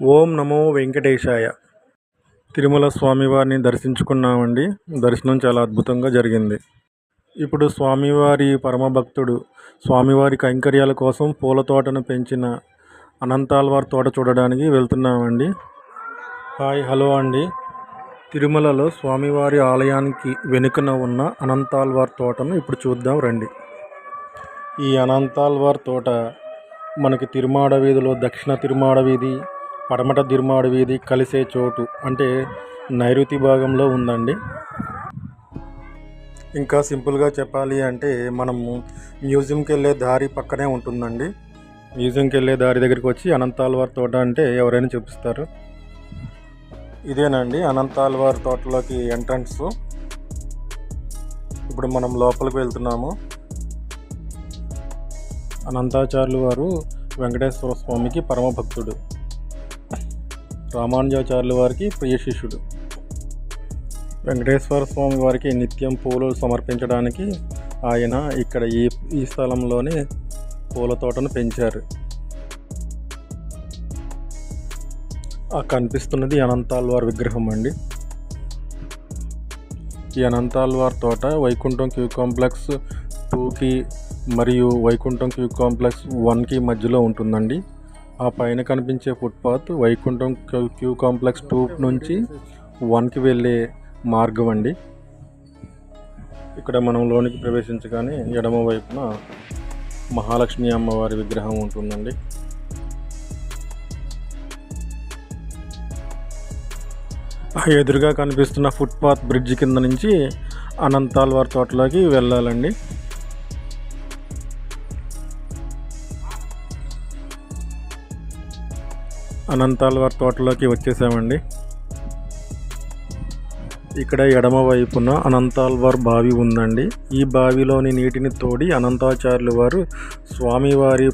ఓం నమో వెంకటేశాయ. తిరుమల స్వామివారిని దర్శించుకున్నామండి. దర్శనం చాలా అద్భుతంగా జరిగింది. ఇప్పుడు స్వామివారి పరమభక్తుడు స్వామివారి కైంకర్యాల కోసం పూల తోటను పెంచిన అనంతాల్వార్ తోట చూడడానికి వెళ్తున్నామండి. హాయ్ హలో అండి. తిరుమలలో స్వామివారి ఆలయానికి వెనుకన ఉన్న అనంతాల్వార్ తోటను ఇప్పుడు చూద్దాం రండి. ఈ అనంతాల్వార్ తోట మనకి తిరుమాడ వీధిలో దక్షిణ తిరుమాడ వీధి, పడమట తిరుమాడ వీధి కలిసే చోటు అంటే నైరుతి భాగంలో ఉందండి. ఇంకా సింపుల్గా చెప్పాలి అంటే మనము మ్యూజియంకి వెళ్ళే దారి పక్కనే ఉంటుందండి. మ్యూజియంకి వెళ్ళే దారి దగ్గరికి వచ్చి అనంతాల్వార్ తోట అంటే ఎవరైనా చూపిస్తారు. ఇదేనండి అనంతాల్వార్ తోటలోకి ఎంట్రన్స్. ఇప్పుడు మనం లోపలికి వెళ్తున్నాము. అనంతాచార్యులు వారు వెంకటేశ్వర స్వామికి పరమభక్తుడు, రామానుజాచార్యుల వారికి ప్రియ శిష్యుడు. వెంకటేశ్వర స్వామి వారికి నిత్యం పూలు సమర్పించడానికి ఆయన ఇక్కడ ఈ స్థలంలోనే పూల తోటను పెంచారు. ఆ కనిపిస్తున్నది అనంతాల్వార్ విగ్రహం అండి. ఈ అనంతాల్వార్ తోట వైకుంఠం క్యూ కాంప్లెక్స్ 2కి మరియు వైకుంఠం క్యూ కాంప్లెక్స్ 1కి మధ్యలో ఉంటుందండి. ఆ పైన కనిపించే ఫుట్పాత్ వైకుంఠం క్యూ కాంప్లెక్స్ 2 నుంచి 1కి వెళ్ళే మార్గం అండి. ఇక్కడ మనం లోనికి ప్రవేశించగానే ఎడమ వైపున మహాలక్ష్మి అమ్మవారి విగ్రహం ఉంటుందండి. ఎదురుగా కనిపిస్తున్న ఫుట్పాత్ బ్రిడ్జ్ కింద నుంచి అనంతాల్వార్ తోటలోకి వెళ్ళాలండి. అనంతాల్వార్ తోటలోకి వచ్చేసామండి. ఇక్కడ ఎడమ వైపున అనంతాల్వార్ బావి ఉందండి. ఈ బావిలోని నీటిని తోడి అనంతాచార్యులు వారు స్వామివారి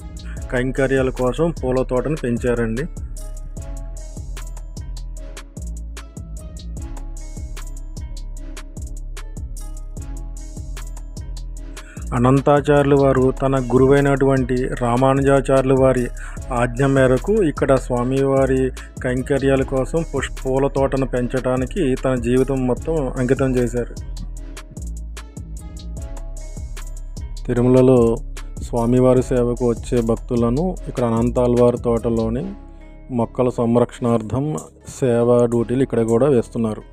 కైంకర్యాల కోసం పూల తోటను పెంచారండి. అనంతాచార్యులు వారు తన గురువైనటువంటి రామానుజాచార్యుల వారి ఆజ్ఞ మేరకు ఇక్కడ స్వామివారి కైంకర్యాల కోసం పూల తోటను పెంచడానికి తన జీవితం మొత్తం అంకితం చేశారు. తిరుమలలో స్వామివారి సేవకు వచ్చే భక్తులను ఇక్కడ అనంతాల్వార్ తోటలోని మొక్కల సంరక్షణార్థం సేవా డ్యూటీలు ఇక్కడ కూడా వేస్తున్నారు.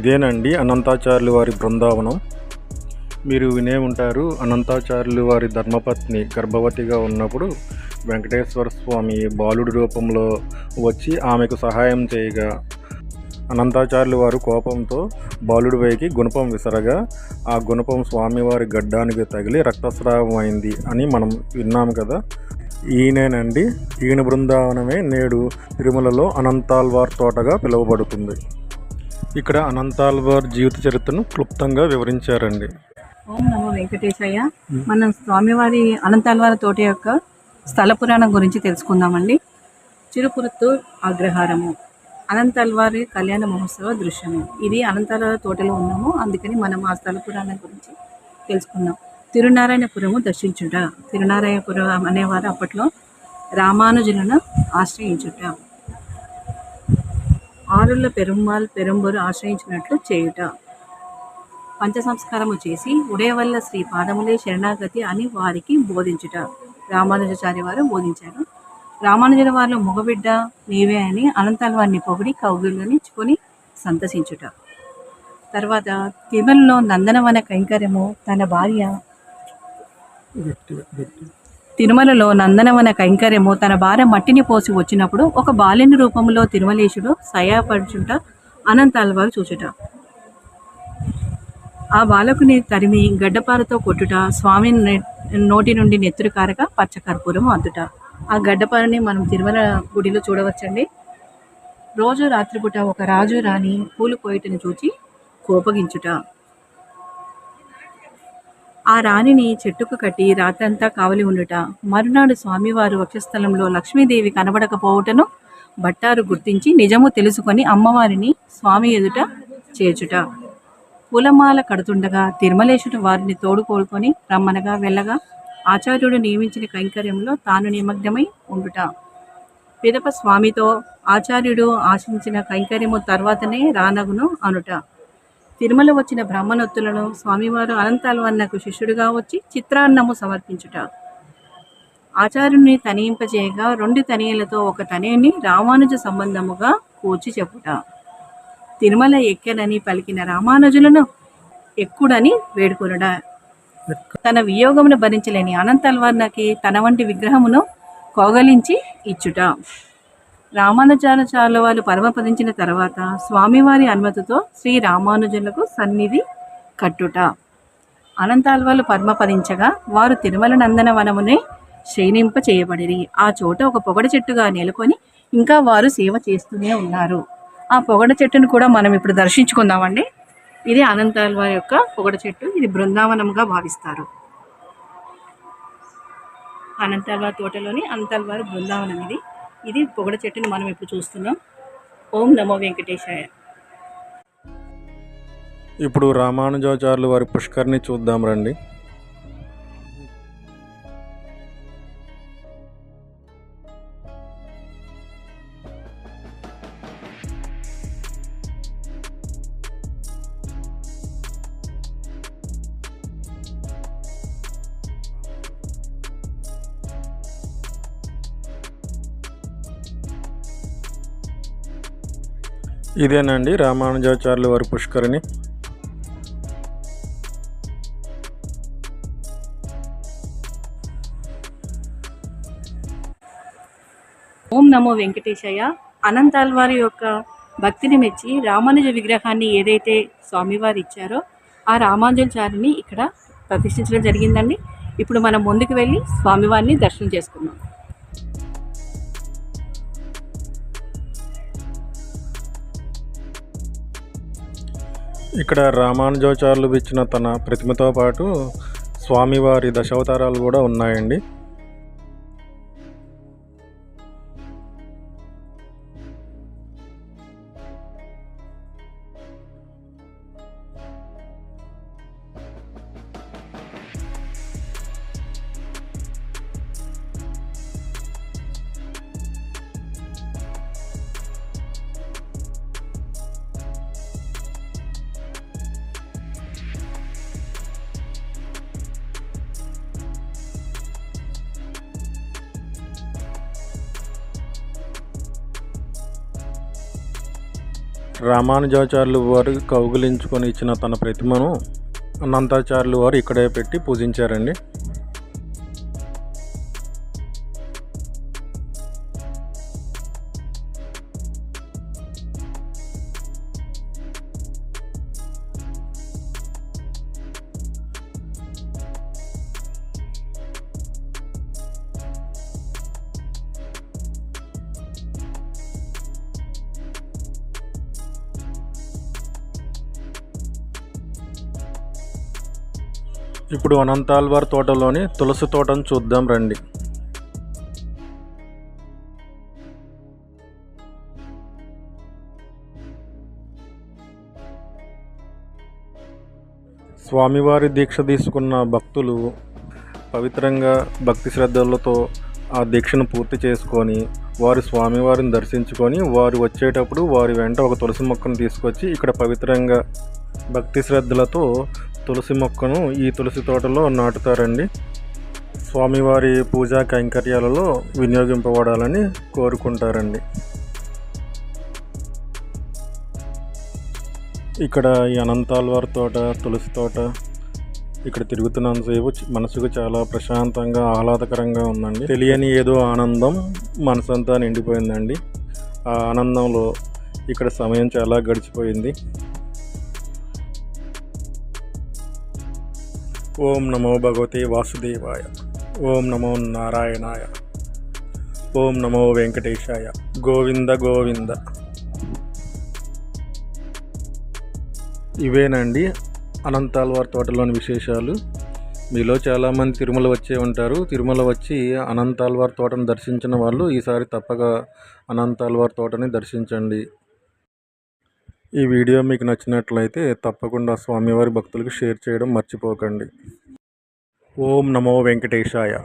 ఇదేనండి అనంతాచార్యులు వారి బృందావనం. మీరు వినే ఉంటారు, అనంతాచార్యులు వారి ధర్మపత్ని గర్భవతిగా ఉన్నప్పుడు వెంకటేశ్వర స్వామి బాలుడి రూపంలో వచ్చి ఆమెకు సహాయం చేయగా అనంతాచార్యులు వారు కోపంతో బాలుడిపైకి గుణపం విసరగా ఆ గుణపం స్వామివారి గడ్డానికి తగిలి రక్తస్రావం అయింది అని మనం విన్నాము కదా. ఈయనేనండి. ఈయన బృందావనమే నేడు తిరుమలలో అనంతాల్వార్ తోటగా పిలువబడుతుంది. ఇక్కడ అనంతాల్వార్ జీవిత చరిత్రను క్లుప్తంగా వివరించారండి. ఓం నమో వెంకటేశయ్య. మనం స్వామివారి అనంతాల్వార్ తోట యొక్క స్థల పురాణం గురించి తెలుసుకుందామండి. చిరుపురుత్తూర్ అగ్రహారము అనంతాల్వారి కళ్యాణ మహోత్సవ దృశ్యము. ఇది అనంతాల్వార్ తోటలో ఉన్నాము, అందుకని మనం ఆ స్థల పురాణం గురించి తెలుసుకుందాం. తిరునారాయణపురము దర్శించుట. తిరునారాయణపురం అనేవారు అప్పట్లో రామానుజులను ఆశ్రయించుట. ఆరుళ్ళ పెరుమాళ్ పెరంబూరు ఆశ్రయించినట్లు చేయుట. పంచ సంస్కారము చేసి ఉడయవల్ల శ్రీ పాదములే శరణాగతి అని వారికి బోధించుట. రామానుజాచార్య వారు బోధించారు. రామానుజుల వారిలో మగబిడ్డ నీవే అని అనంతాల్వారిని పొగిడి కౌగిలించుకొని సంతసించుట. తర్వాత తిరుమలలో నందనవన కైంకర్యము తన భార్య మట్టిని పోసి వచ్చినప్పుడు ఒక బాలుని రూపంలో తిరుమలేశుడు సయాపడుచుట అనంతాల్వారు చూచుట. ఆ బాలకుని తరిమి గడ్డపారతో కొట్టుట, స్వామి నోటి నుండి నెత్తురు కారక పచ్చకర్పూరం అద్దుట. ఆ గడ్డపారని మనం తిరుమల గుడిలో చూడవచ్చండి. రోజు రాత్రిపూట ఒక రాజు రాణి పూలు కోయటను చూచి కోపగించుట. ఆ రాణిని చెట్టుకు కట్టి రాత్రంతా కావలి ఉండుట. మరునాడు స్వామివారు వక్షస్థలంలో లక్ష్మీదేవి కనబడకపోవుటను భట్టారు గుర్తించి నిజము తెలుసుకొని అమ్మవారిని స్వామి ఎదుట చేర్చుట. పూలమాల కడుతుండగా తిరుమలేశుడు వారిని తోడుకోలుకొని రమ్మనగా వెళ్ళగా ఆచార్యుడు నియమించిన కైంకర్యంలో తాను నిమగ్నమై ఉండుట. పిదప స్వామితో ఆచార్యుడు ఆశించిన కైంకర్యము తర్వాతనే రానగును అనుట. తిరుమల వచ్చిన బ్రాహ్మణోత్తులను స్వామివారు అనంతాల్వన్నకు శిష్యుడిగా వచ్చి చిత్రాన్నము సమర్పించుట. ఆచార్యుని తనియింపజేయగా 2 తనియలతో ఒక తనయుని రామానుజ సంబంధముగా కూర్చి చెప్పుట. తిరుమల ఎక్కెనని పలికిన రామానుజులను ఎక్కుడని వేడుకొనుట. తన వియోగమును భరించలేని అనంతాల్వర్ణకి తన వంటి విగ్రహమును కోగలించి ఇచ్చుట. రామానుజాచార్యుల వారు పరమపదించిన తర్వాత స్వామివారి అనుమతితో శ్రీ రామానుజులకు సన్నిధి కట్టుట. అనంతాల్వార్లు పరమపదించగా వారు తిరుమల నందనవనమునే శయనింప చేయబడిరి. ఆ చోట ఒక పొగడ చెట్టుగా నెలకొని ఇంకా వారు సేవ చేస్తూనే ఉన్నారు. ఆ పొగడ చెట్టును కూడా మనం ఇప్పుడు దర్శించుకుందామండి. ఇది అనంతాల్వారి యొక్క పొగడ చెట్టు. ఇది బృందావనంగా భావిస్తారు. అనంతాల్వారి తోటలోని అనంతాల్వారి బృందావనం ఇది. ఇది పొగడ చెట్టుని మనం ఇప్పుడు చూస్తున్నాం. ఓం నమో వెంకటేశాయ. ఇప్పుడు రామానుజాచార్యులు వారి పుష్కరిణి చూద్దాం రండి. ఇదేనండి రామానుజాచార్యుల వారి పుష్కరిణి. ఓం నమో వెంకటేశయ్య. అనంతాల్వారి యొక్క భక్తిని మెచ్చి రామానుజ విగ్రహాన్ని ఏదైతే స్వామివారు ఇచ్చారో ఆ రామానుజాచార్యుని ఇక్కడ ప్రతిష్ఠించడం జరిగిందండి. ఇప్పుడు మనం ముందుకు వెళ్ళి స్వామివారిని దర్శనం చేసుకుందాం. ఇక్కడ రామానుజాచార్యులు ఇచ్చిన తన ప్రతిమతో పాటు స్వామివారి దశావతారాలు కూడా ఉన్నాయండి. రామానుజాచార్యులు వారు కౌగిలించుకొని ఇచ్చిన తన ప్రతిమను అనంతాచార్యులు వారు ఇక్కడే పెట్టి పూజించారండి. ఇప్పుడు అనంతాల్వారి తోటలోని తులసి తోటను చూద్దాం రండి. స్వామివారి దీక్ష తీసుకున్న భక్తులు పవిత్రంగా భక్తి శ్రద్ధలతో ఆ దీక్షను పూర్తి చేసుకొని వారు స్వామివారిని దర్శించుకొని వారు వచ్చేటప్పుడు వారి వెంట ఒక తులసి మొక్కను తీసుకొచ్చి ఇక్కడ పవిత్రంగా భక్తి శ్రద్ధలతో తులసి మొక్కను ఈ తులసి తోటలో నాటుతారండి. స్వామివారి పూజా కైంకర్యాలలో వినియోగింపబడాలని కోరుకుంటారండి. ఇక్కడ ఈ అనంతాల్వారి తోట, తులసి తోట ఇక్కడ తిరుగుతున్నంతసేపు మనసుకు చాలా ప్రశాంతంగా ఆహ్లాదకరంగా ఉందండి. తెలియని ఏదో ఆనందం మనసంతా నిండిపోయిందండి. ఆ ఆనందంలో ఇక్కడ సమయం చాలా గడిచిపోయింది. ఓం నమో భగవతే వాసుదేవాయ. ఓం నమో నారాయణాయ. ఓం నమో వెంకటేశాయ. గోవింద గోవింద. ఇవేనండి అనంతాల్వార్ తోటలోని విశేషాలు. మీలో చాలామంది తిరుమల వచ్చే ఉంటారు. తిరుమల వచ్చి అనంతాల్వార్ తోటను దర్శించిన వాళ్ళు ఈసారి తప్పక అనంతాల్వార్ తోటని దర్శించండి. ఈ వీడియో మీకు నచ్చినట్లయితే తప్పకుండా స్వామివారి భక్తులకు షేర్ చేయడం మర్చిపోకండి. ఓం నమో వెంకటేశాయ.